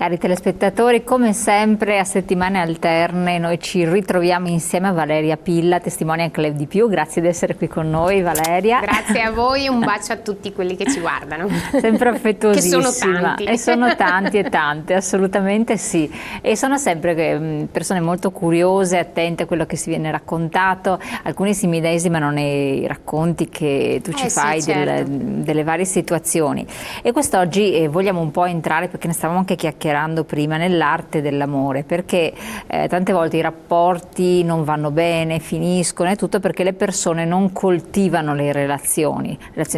Cari telespettatori, come sempre a settimane alterne noi ci ritroviamo insieme a Valeria Pilla, testimone al Club di Più. Grazie di essere qui con noi, Valeria. Grazie a voi, un bacio a tutti quelli che ci guardano. Sempre affettuosissima. Che sono tanti. E sono tanti e tante, assolutamente sì. E sono sempre persone molto curiose, attente a quello che si viene raccontato. Alcuni si medesimano nei racconti che tu ci fai, sì, certo, delle varie situazioni. E quest'oggi vogliamo un po' entrare, perché ne stavamo anche chiacchierando prima, nell'arte dell'amore, perché tante volte i rapporti non vanno bene, finiscono e tutto perché le persone non coltivano le relazioni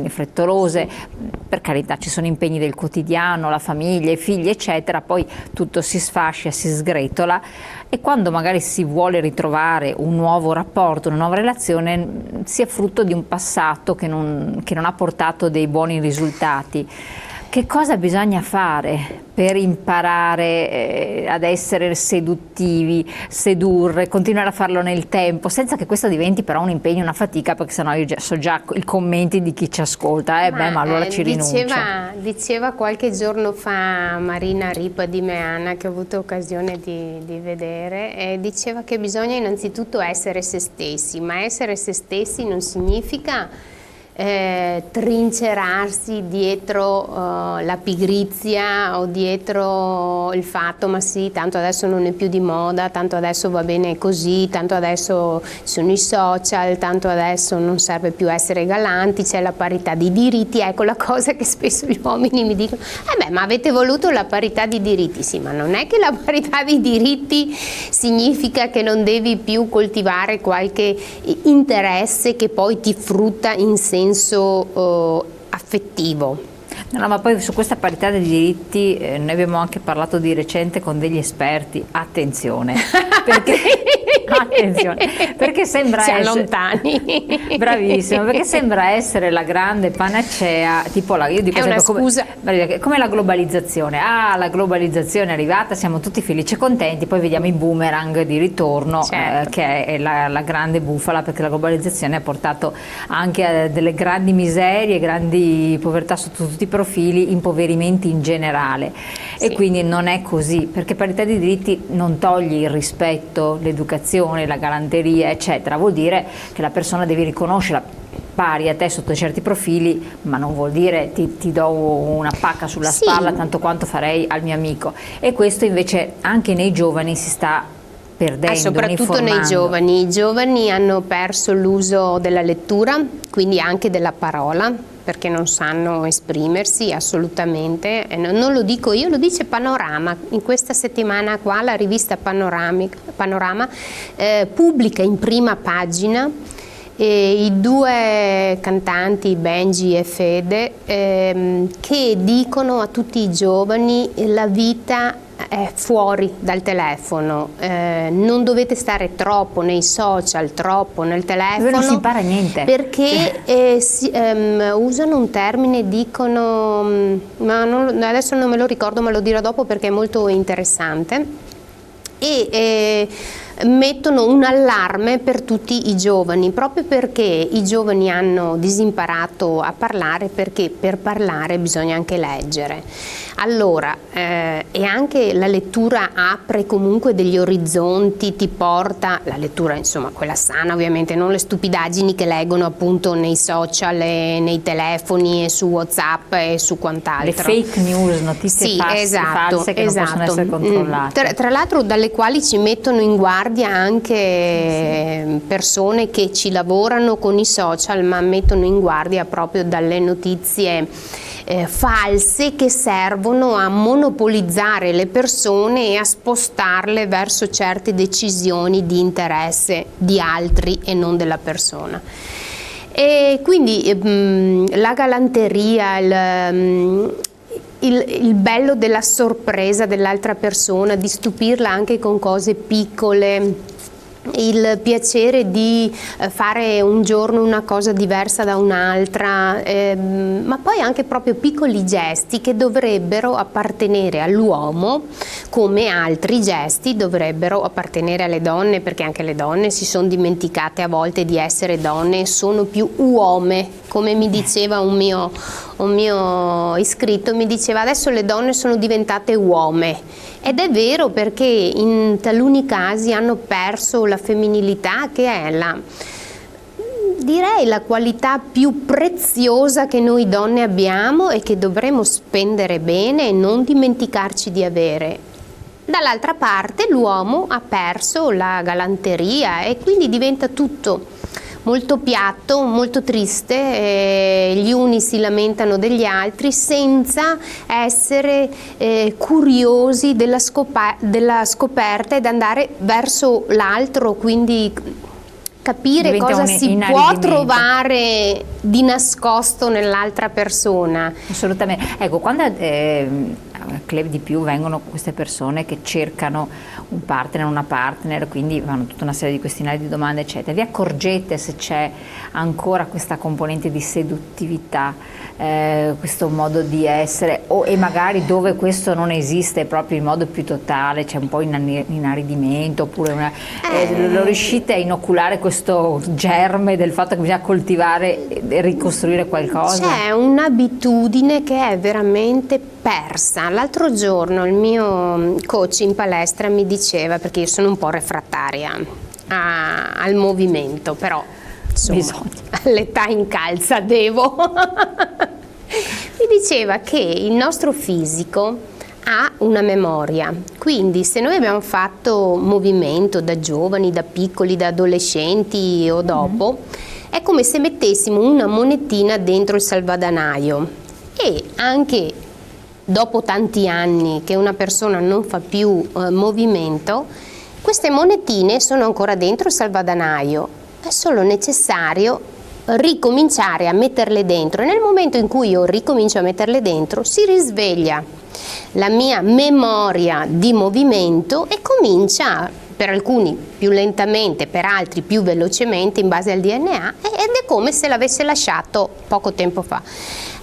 frettolose. Per carità, ci sono impegni del quotidiano, la famiglia, i figli eccetera, poi tutto si sfascia, si sgretola, e quando magari si vuole ritrovare un nuovo rapporto, una nuova relazione, si è frutto di un passato che non ha portato dei buoni risultati. Che cosa bisogna fare per imparare ad essere seduttivi, sedurre, continuare a farlo nel tempo, senza che questo diventi però un impegno, una fatica, perché sennò io so già i commenti di chi ci ascolta, ma allora ci rinuncio. Diceva qualche giorno fa Marina Ripa di Meana, che ho avuto occasione di vedere, diceva che bisogna innanzitutto essere se stessi, ma essere se stessi non significa trincerarsi dietro la pigrizia o dietro il fatto ma sì, tanto adesso non è più di moda, tanto adesso va bene così, tanto adesso sono i social, tanto adesso non serve più essere galanti, c'è la parità di diritti. Ecco la cosa che spesso gli uomini mi dicono: ma avete voluto la parità di diritti? Sì, ma non è che la parità di diritti significa che non devi più coltivare qualche interesse che poi ti frutta in senso affettivo. No, ma poi su questa parità dei diritti noi abbiamo anche parlato di recente con degli esperti. Attenzione, perché sembra essere lontani. Bravissimo, perché sembra essere la grande panacea, tipo io dico è una scusa. Come la globalizzazione. La globalizzazione è arrivata, siamo tutti felici e contenti, poi vediamo i boomerang di ritorno, certo, che è la grande bufala, perché la globalizzazione ha portato anche a delle grandi miserie, grandi povertà sotto tutti i profili, impoverimenti in generale. Sì. E quindi non è così, perché parità di diritti non toglie il rispetto, l'educazione, la galanteria eccetera, vuol dire che la persona devi riconoscerla pari a te sotto certi profili, ma non vuol dire ti do una pacca sulla spalla tanto quanto farei al mio amico. E questo invece anche nei giovani si sta perdendo, soprattutto nei giovani. I giovani hanno perso l'uso della lettura, quindi anche della parola, perché non sanno esprimersi assolutamente. Non lo dico io, lo dice Panorama. In questa settimana qua la rivista Panorama pubblica in prima pagina i due cantanti, Benji e Fede, che dicono a tutti i giovani: la vita è fuori dal telefono, non dovete stare troppo nei social, troppo nel telefono, non si impara niente, perché usano un termine, dicono, adesso non me lo ricordo, ma lo dirò dopo perché è molto interessante, e mettono un allarme per tutti i giovani, proprio perché i giovani hanno disimparato a parlare, perché per parlare bisogna anche leggere. Allora, e anche la lettura apre comunque degli orizzonti, ti porta, la lettura insomma quella sana ovviamente, non le stupidaggini che leggono appunto nei social e nei telefoni e su WhatsApp e su quant'altro. Le fake news, notizie false che non possono essere controllate. Tra l'altro dalle quali ci mettono in guardia anche persone che ci lavorano con i social, ma mettono in guardia proprio dalle notizie false che servono a monopolizzare le persone e a spostarle verso certe decisioni di interesse di altri e non della persona. E quindi la galanteria, il bello della sorpresa dell'altra persona, di stupirla anche con cose piccole, il piacere di fare un giorno una cosa diversa da un'altra, ma poi anche proprio piccoli gesti che dovrebbero appartenere all'uomo, come altri gesti dovrebbero appartenere alle donne, perché anche le donne si sono dimenticate a volte di essere donne e sono più uome, come mi diceva un mio iscritto, mi diceva adesso le donne sono diventate uome. Ed è vero, perché in taluni casi hanno perso la femminilità, che è direi la qualità più preziosa che noi donne abbiamo e che dovremmo spendere bene e non dimenticarci di avere. Dall'altra parte l'uomo ha perso la galanteria e quindi diventa tutto molto piatto, molto triste, gli uni si lamentano degli altri senza essere curiosi della scoperta ed andare verso l'altro, quindi capire Diventa cosa un si può inaridimento. trovare di nascosto nell'altra persona. Assolutamente. Ecco, quando al Club di Più vengono queste persone che cercano un partner, una partner, quindi vanno tutta una serie di questionari, di domande, eccetera, vi accorgete se c'è ancora questa componente di seduttività, questo modo di essere, e magari dove questo non esiste proprio in modo più totale, c'è un po' inaridimento, oppure lo riuscite a inoculare questo germe del fatto che bisogna coltivare e ricostruire qualcosa? C'è un'abitudine che è veramente persa. L'altro giorno il mio coach in palestra mi diceva, perché io sono un po' refrattaria al movimento, però insomma all'età incalza devo. Mi diceva che il nostro fisico ha una memoria, quindi se noi abbiamo fatto movimento da giovani, da piccoli, da adolescenti o dopo, è come se mettessimo una monetina dentro il salvadanaio, e anche dopo tanti anni che una persona non fa più movimento, queste monetine sono ancora dentro il salvadanaio, è solo necessario ricominciare a metterle dentro, e nel momento in cui io ricomincio a metterle dentro si risveglia la mia memoria di movimento e comincia, per alcuni più lentamente, per altri più velocemente in base al DNA, ed è come se l'avesse lasciato poco tempo fa.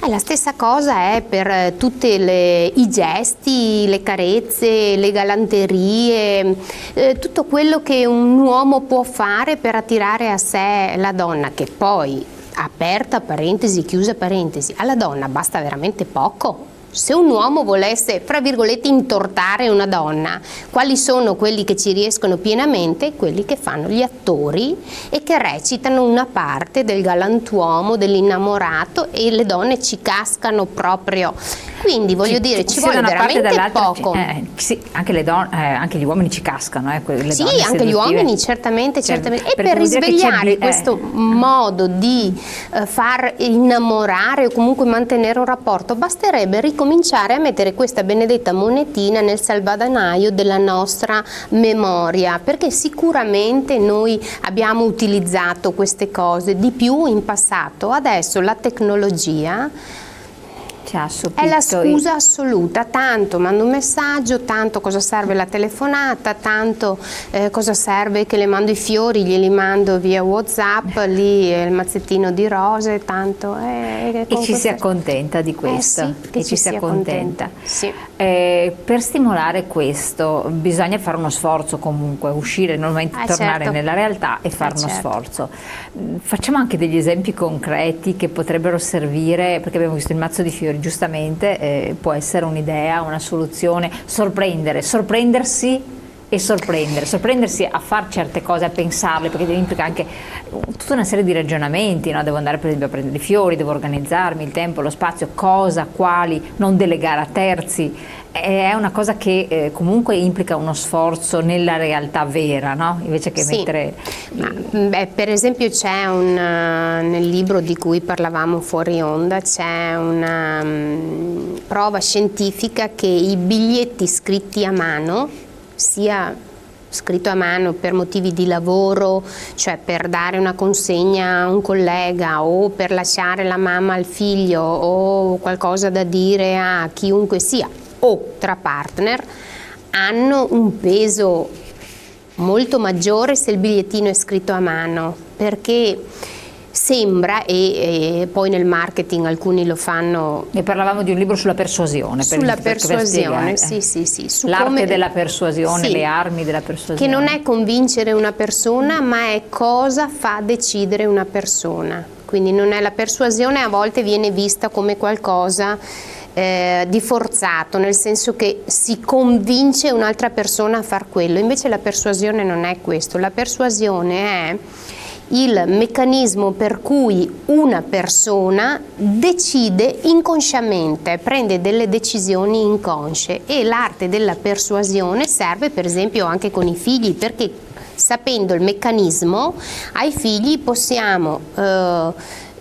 La stessa cosa è per tutti i gesti, le carezze, le galanterie, tutto quello che un uomo può fare per attirare a sé la donna, che poi, aperta parentesi, chiusa parentesi, alla donna basta veramente poco. Se un uomo volesse, fra virgolette, intortare una donna, quali sono quelli che ci riescono pienamente? Quelli che fanno gli attori e che recitano una parte del galantuomo, dell'innamorato, e le donne ci cascano proprio. Quindi voglio dire, ci vuole veramente poco. Sì, anche le donne, anche gli uomini ci cascano. Sì, anche gli uomini, certamente. E per risvegliare questo modo di far innamorare o comunque mantenere un rapporto, basterebbe ricominciare a mettere questa benedetta monetina nel salvadanaio della nostra memoria, perché sicuramente noi abbiamo utilizzato queste cose di più in passato. Adesso la tecnologia è la scusa assoluta, tanto mando un messaggio, tanto cosa serve la telefonata, tanto cosa serve che le mando i fiori, glieli mando via WhatsApp, lì il mazzettino di rose, tanto... e ci si accontenta di questo, sì, che ci si accontenta. Sì. Per stimolare questo bisogna fare uno sforzo comunque, uscire, normalmente tornare certo. nella realtà e fare uno sforzo. Facciamo anche degli esempi concreti che potrebbero servire, perché abbiamo visto il mazzo di fiori, giustamente può essere un'idea, una soluzione, sorprendersi e sorprendersi a fare certe cose, a pensarle, perché implica anche tutta una serie di ragionamenti, no? Devo andare per esempio a prendere i fiori, devo organizzarmi il tempo, lo spazio, cosa, quali, non delegare a terzi. È una cosa che comunque implica uno sforzo nella realtà vera, no? Invece che mettere... per esempio c'è nel libro di cui parlavamo fuori onda, c'è una prova scientifica che i biglietti scritti a mano, sia scritto a mano per motivi di lavoro, cioè per dare una consegna a un collega o per lasciare la mamma al figlio o qualcosa da dire a chiunque sia, o tra partner, hanno un peso molto maggiore se il bigliettino è scritto a mano, perché sembra, e poi nel marketing alcuni lo fanno. Ne parlavamo di un libro sulla persuasione. Sulla persuasione, sì, su l'arte della persuasione, sì, le armi della persuasione. Che non è convincere una persona, ma è cosa fa decidere una persona. Quindi non è la persuasione, a volte viene vista come qualcosa di forzato, nel senso che si convince un'altra persona a far quello. Invece la persuasione non è questo. La persuasione è il meccanismo per cui una persona decide inconsciamente, prende delle decisioni inconsce, e l'arte della persuasione serve per esempio anche con i figli, perché sapendo il meccanismo ai figli possiamo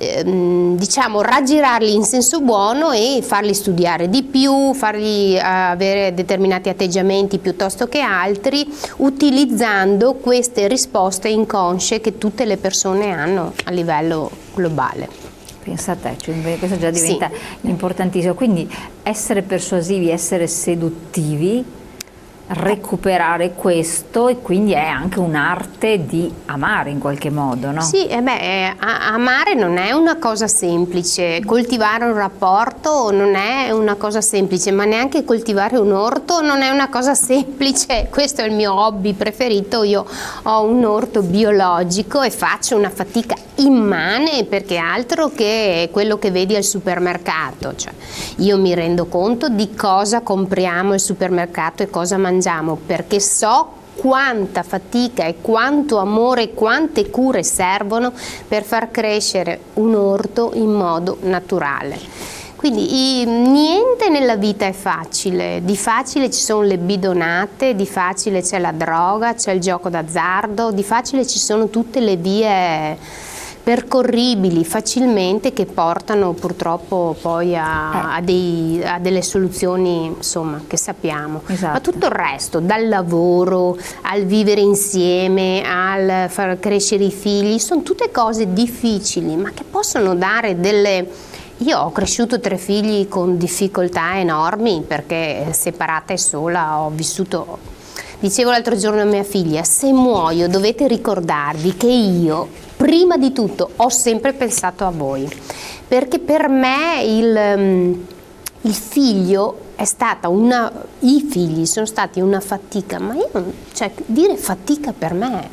diciamo raggirarli in senso buono e farli studiare di più, fargli avere determinati atteggiamenti piuttosto che altri, utilizzando queste risposte inconsce che tutte le persone hanno a livello globale. Pensa a te, cioè, questo già diventa importantissimo. Quindi essere persuasivi, essere seduttivi, recuperare questo, e quindi è anche un'arte di amare in qualche modo, no? Sì, amare non è una cosa semplice, coltivare un rapporto non è una cosa semplice, ma neanche coltivare un orto non è una cosa semplice. Questo è il mio hobby preferito, io ho un orto biologico e faccio una fatica immane, perché altro che quello che vedi al supermercato, cioè io mi rendo conto di cosa compriamo al supermercato e cosa mangiamo, perché so quanta fatica e quanto amore e quante cure servono per far crescere un orto in modo naturale. Quindi niente nella vita è facile, di facile ci sono le bidonate, di facile c'è la droga, c'è il gioco d'azzardo, di facile ci sono tutte le vie percorribili facilmente che portano purtroppo poi a delle soluzioni, insomma, che sappiamo. Esatto. Ma tutto il resto, dal lavoro al vivere insieme, al far crescere i figli, sono tutte cose difficili, ma che possono dare delle... Io ho cresciuto 3 figli con difficoltà enormi, perché separata e sola ho vissuto... Dicevo l'altro giorno a mia figlia, se muoio dovete ricordarvi che io, prima di tutto, ho sempre pensato a voi, perché per me il figlio è stata i figli sono stati una fatica, ma io non, cioè, dire fatica per me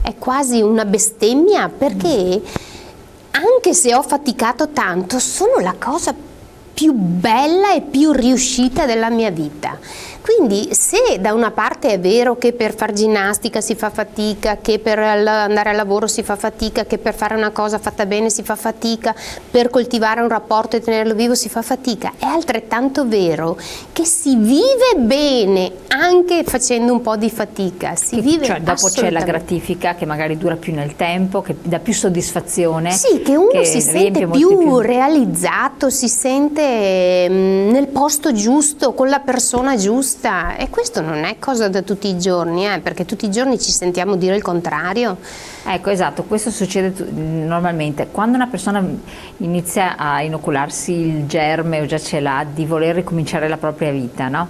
è quasi una bestemmia, perché anche se ho faticato tanto, sono la cosa più bella e più riuscita della mia vita. Quindi se da una parte è vero che per far ginnastica si fa fatica, che per andare al lavoro si fa fatica, che per fare una cosa fatta bene si fa fatica, per coltivare un rapporto e tenerlo vivo si fa fatica, è altrettanto vero che si vive bene anche facendo un po' di fatica, cioè, dopo c'è la gratifica che magari dura più nel tempo, che dà più soddisfazione. Sì, che uno si sente più realizzato, si sente nel posto giusto, con la persona giusta. E questo non è cosa da tutti i giorni, perché tutti i giorni ci sentiamo dire il contrario. Ecco, esatto, questo succede normalmente quando una persona inizia a inocularsi il germe, o già ce l'ha, di voler ricominciare la propria vita, no?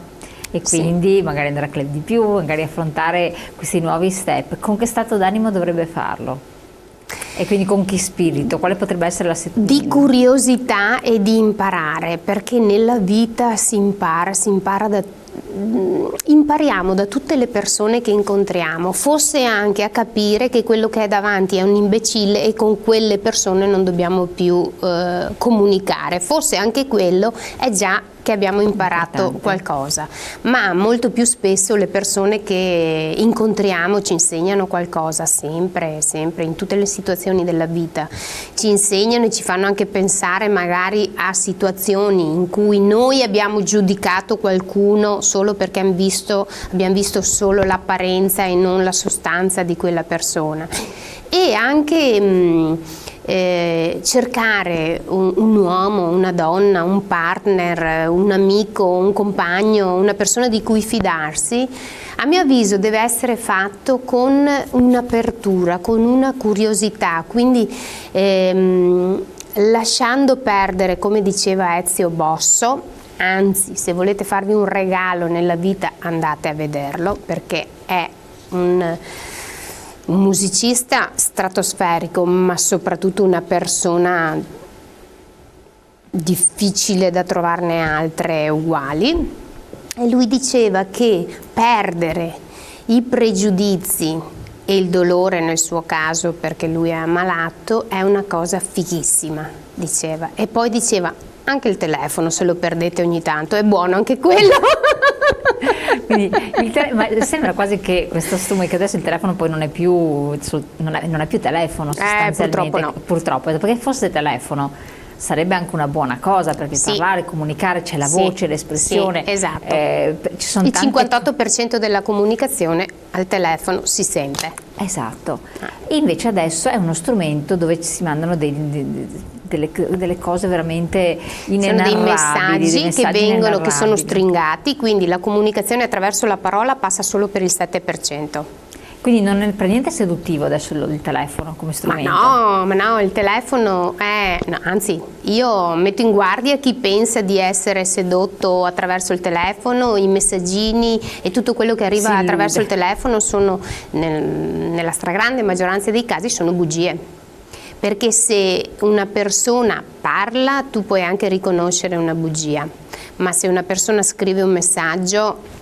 E quindi sì, magari andare a club di più, magari affrontare questi nuovi step. Con che stato d'animo dovrebbe farlo? E quindi con che spirito? Quale potrebbe essere la settimana? Di curiosità e di imparare, perché nella vita si impariamo da tutte le persone che incontriamo, forse anche a capire che quello che è davanti è un imbecille e con quelle persone non dobbiamo più comunicare, forse anche quello è già che abbiamo imparato qualcosa, ma molto più spesso le persone che incontriamo ci insegnano qualcosa, sempre, in tutte le situazioni della vita, ci insegnano e ci fanno anche pensare magari a situazioni in cui noi abbiamo giudicato qualcuno solo perché abbiamo visto solo l'apparenza e non la sostanza di quella persona, e anche cercare un uomo, una donna, un partner, un amico, un compagno, una persona di cui fidarsi, a mio avviso deve essere fatto con un'apertura, con una curiosità, quindi lasciando perdere, come diceva Ezio Bosso, anzi, se volete farvi un regalo nella vita andate a vederlo, perché è un musicista stratosferico, ma soprattutto una persona difficile da trovarne altre uguali, e lui diceva che perdere i pregiudizi e il dolore nel suo caso, perché lui è ammalato, è una cosa fighissima, diceva. E poi diceva, anche il telefono se lo perdete ogni tanto, è buono anche quello. Quindi ma sembra quasi che questo stumo, che adesso il telefono poi non è più, non è più telefono sostanzialmente. Purtroppo no. Purtroppo, perché fosse telefono sarebbe anche una buona cosa, perché parlare, comunicare, c'è la voce, l'espressione. Sì, esatto. Ci sono il 58% della comunicazione al telefono si sente. Esatto. E invece adesso è uno strumento dove ci si mandano delle cose veramente inenarrabili. Sono dei messaggi che vengono, che sono stringati, quindi la comunicazione attraverso la parola passa solo per il 7%. Quindi non è per niente seduttivo adesso il telefono come strumento? Ma no, il telefono è... No, anzi, io metto in guardia chi pensa di essere sedotto attraverso il telefono. I messaggini e tutto quello che arriva attraverso il telefono sono, nella stragrande maggioranza dei casi, sono bugie. Perché se una persona parla, tu puoi anche riconoscere una bugia, ma se una persona scrive un messaggio...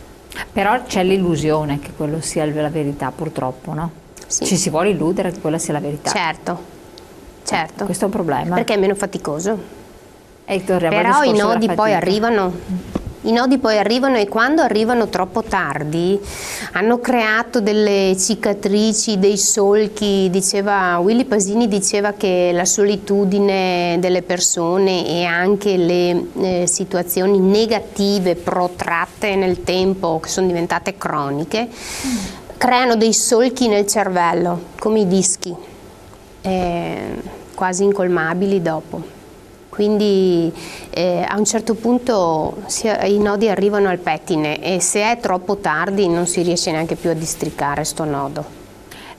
Però c'è l'illusione che quello sia la verità, purtroppo, no? Sì. Ci si vuole illudere che quella sia la verità. Certo. Questo è un problema. Perché è meno faticoso. Però i nodi poi arrivano. I nodi poi arrivano, e quando arrivano troppo tardi hanno creato delle cicatrici, dei solchi. Willy Pasini diceva che la solitudine delle persone e anche le situazioni negative protratte nel tempo, che sono diventate croniche, creano dei solchi nel cervello, come i dischi, quasi incolmabili dopo. Quindi a un certo punto i nodi arrivano al pettine, e se è troppo tardi non si riesce neanche più a districare sto nodo.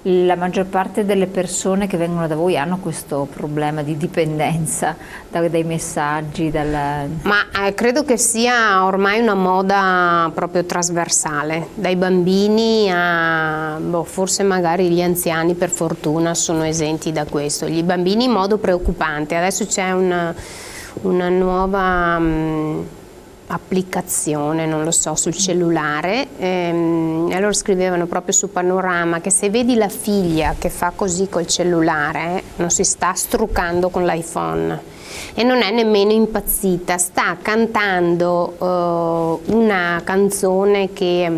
La maggior parte delle persone che vengono da voi hanno questo problema di dipendenza dai messaggi? Ma credo che sia ormai una moda proprio trasversale, dai bambini a forse magari gli anziani, per fortuna sono esenti da questo. Gli bambini in modo preoccupante. Adesso c'è una nuova applicazione, non lo so, sul cellulare, e allora scrivevano proprio su Panorama che se vedi la figlia che fa così col cellulare, non si sta struccando con l'iPhone e non è nemmeno impazzita, sta cantando una canzone che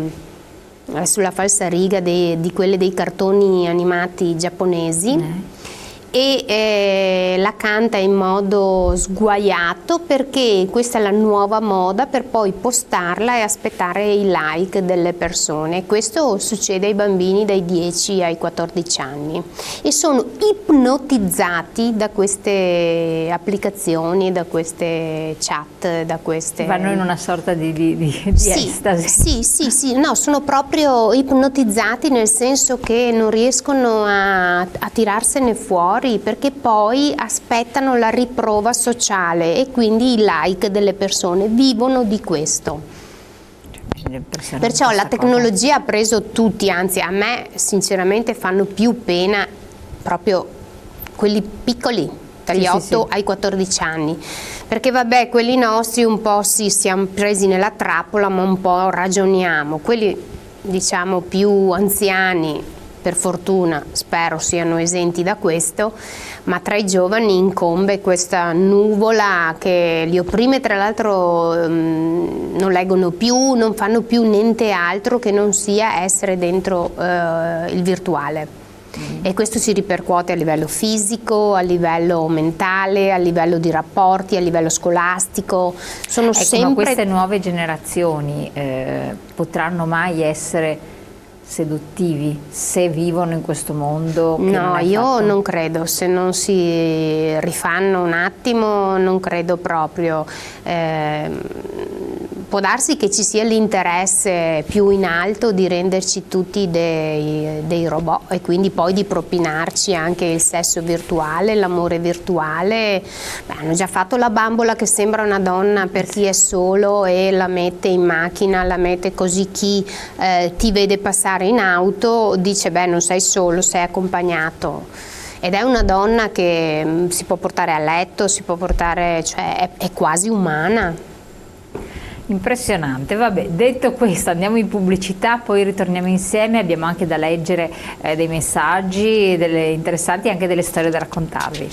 è sulla falsariga di quelle dei cartoni animati giapponesi. E la canta in modo sguaiato, perché questa è la nuova moda, per poi postarla e aspettare i like delle persone. Questo succede ai bambini dai 10 ai 14 anni e sono ipnotizzati da queste applicazioni, da queste chat, da queste... Vanno in una sorta di estasi. Sì, no, sono proprio ipnotizzati, nel senso che non riescono a tirarsene fuori, perché poi aspettano la riprova sociale e quindi i like delle persone, vivono di questo. Perciò la tecnologia ha preso tutti, anzi a me sinceramente fanno più pena proprio quelli piccoli, dagli 8 ai 14 anni, perché vabbè, quelli nostri un po' siamo presi nella trappola, ma un po' ragioniamo. Quelli diciamo più anziani, per fortuna, spero siano esenti da questo, ma tra i giovani incombe questa nuvola che li opprime. Tra l'altro non leggono più, non fanno più niente altro che non sia essere dentro il virtuale. E questo si ripercuote a livello fisico, a livello mentale, a livello di rapporti, a livello scolastico. Sono sempre... Ma queste nuove generazioni potranno mai essere seduttivi se vivono in questo mondo? No, io non credo, se non si rifanno un attimo non credo proprio. può darsi che ci sia l'interesse più in alto di renderci tutti dei robot e quindi poi di propinarci anche il sesso virtuale, l'amore virtuale. Beh, hanno già fatto la bambola che sembra una donna per chi è solo e la mette in macchina, la mette così chi ti vede passare in auto dice beh non sei solo, sei accompagnato. Ed è una donna che si può portare a letto, si può portare, cioè è quasi umana. Impressionante, vabbè, detto questo andiamo in pubblicità, poi ritorniamo insieme, abbiamo anche da leggere dei messaggi interessanti e anche delle storie da raccontarvi.